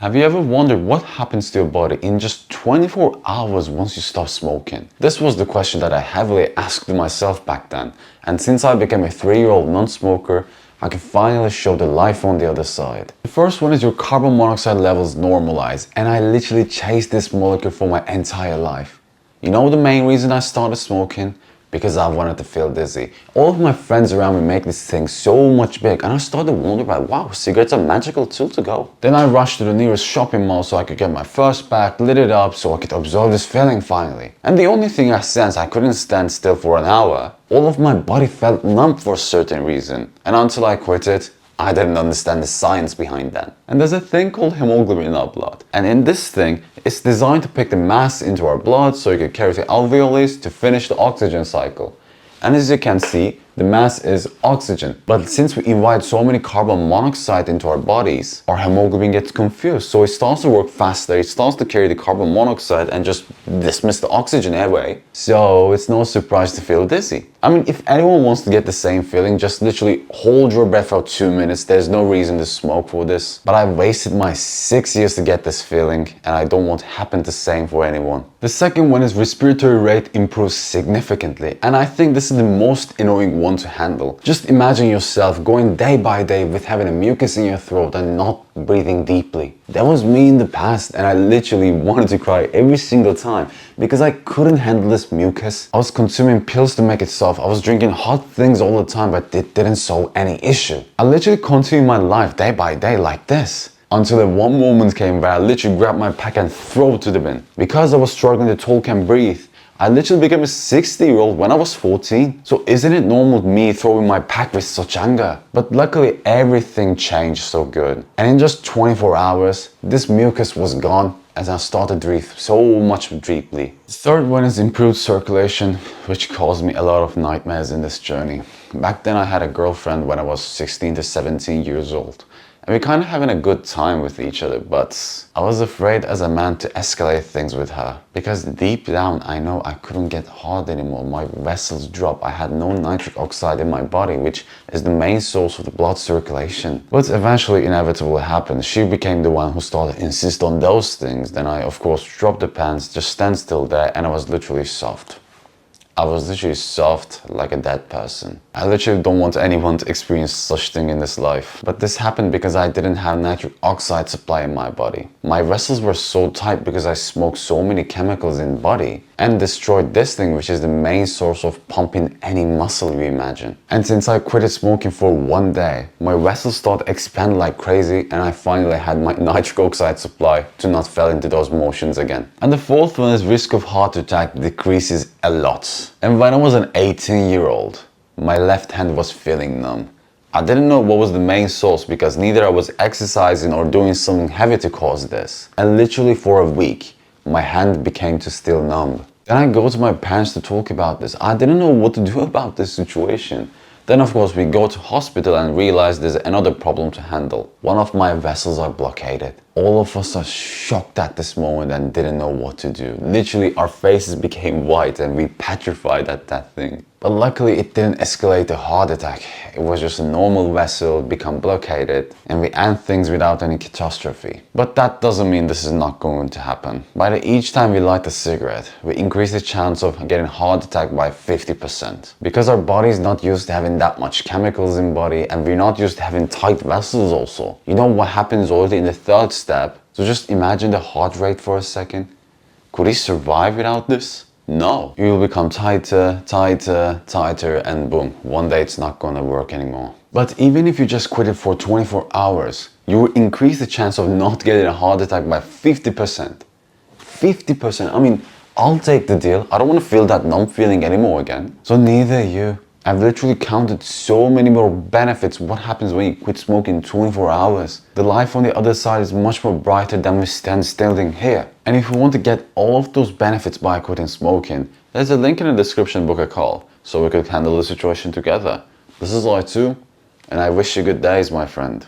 Have you ever wondered what happens to your body in just 24 hours once you stop smoking? This was the question that I heavily asked myself back then, and since I became a 3-year-old non-smoker, I can finally show the life on the other side. The first one is your carbon monoxide levels normalize, and I literally chased this molecule for my entire life. You know the main reason I started smoking? Because I wanted to feel dizzy. All of my friends around me make this thing so much big, and I started wondering like, wow, cigarettes are a magical tool to go. Then I rushed to the nearest shopping mall so I could get my first pack, lit it up so I could absorb this feeling finally. And the only thing I sensed, I couldn't stand still for an hour. All of my body felt numb for a certain reason. And until I quit it, I didn't understand the science behind that. And there's a thing called hemoglobin in our blood. And in this thing, it's designed to pick the mass into our blood so you can carry to alveoli to finish the oxygen cycle. And as you can see, the mass is oxygen. But since we invite so many carbon monoxide into our bodies, our hemoglobin gets confused. So it starts to work faster, it starts to carry the carbon monoxide and just dismiss the oxygen away. So it's no surprise to feel dizzy. I mean, if anyone wants to get the same feeling, just literally hold your breath for 2 minutes. There's no reason to smoke for this. But I wasted my 6 years to get this feeling, and I don't want to happen the same for anyone. The second one is respiratory rate improves significantly. And I think this is the most annoying one to handle. Just imagine yourself going day by day with having a mucus in your throat and not breathing deeply. That was me in the past, and I literally wanted to cry every single time because I couldn't handle this mucus. I was consuming pills to make it soft. I was drinking hot things all the time, but it didn't solve any issue. I literally continued my life day by day like this. Until one moment came where I literally grabbed my pack and threw it to the bin. Because I was struggling to talk and breathe, I literally became a 60-year-old when I was 14. So isn't it normal me throwing my pack with such anger? But luckily everything changed so good. And in just 24 hours, this mucus was gone as I started to breathe so much deeply. The third one is improved circulation, which caused me a lot of nightmares in this journey. Back then I had a girlfriend when I was 16 to 17 years old. And we kind of having a good time with each other, but I was afraid as a man to escalate things with her. Because deep down, I know I couldn't get hard anymore. My vessels dropped. I had no nitric oxide in my body, which is the main source of the blood circulation. But eventually, inevitably happened. She became the one who started to insist on those things. Then I, of course, dropped the pants, just stand still there, and I was literally soft. I was literally soft like a dead person. I literally don't want anyone to experience such thing in this life. But this happened because I didn't have nitric oxide supply in my body. My vessels were so tight because I smoked so many chemicals in body and destroyed this thing, which is the main source of pumping any muscle you imagine. And since I quit smoking for 1 day, my vessels started expanding like crazy, and I finally had my nitric oxide supply to not fall into those motions again. And the fourth one is risk of heart attack decreases a lot. And when I was an 18-year-old, my left hand was feeling numb. I didn't know what was the main source because neither I was exercising or doing something heavy to cause this. And literally for a week, my hand became to still numb. Then I go to my parents to talk about this. I didn't know what to do about this situation. Then of course we go to hospital and realize there's another problem to handle. One of my vessels are blockaded. All of us are shocked at this moment and didn't know what to do. Literally our faces became white and we petrified at that thing. But luckily it didn't escalate to heart attack. It was just a normal vessel become blockaded and we end things without any catastrophe. But that doesn't mean this is not going to happen. By each time we light a cigarette, we increase the chance of getting heart attack by 50%. Because our body is not used to having that much chemicals in body and we're not used to having tight vessels also. You know what happens already in the third step? So just imagine the heart rate for a second. Could he survive without this? No. You will become tighter, tighter, tighter, and boom, one day it's not gonna work anymore. But even if you just quit it for 24 hours, you will increase the chance of not getting a heart attack by 50%. 50%, I mean, I'll take the deal. I don't want to feel that numb feeling anymore again. So neither you. I've literally counted so many more benefits. What happens when you quit smoking in 24 hours? The life on the other side is much more brighter than we stand still in here. And if you want to get all of those benefits by quitting smoking, there's a link in the description, book a call, so we could handle the situation together. This is I2, and I wish you good days, my friend.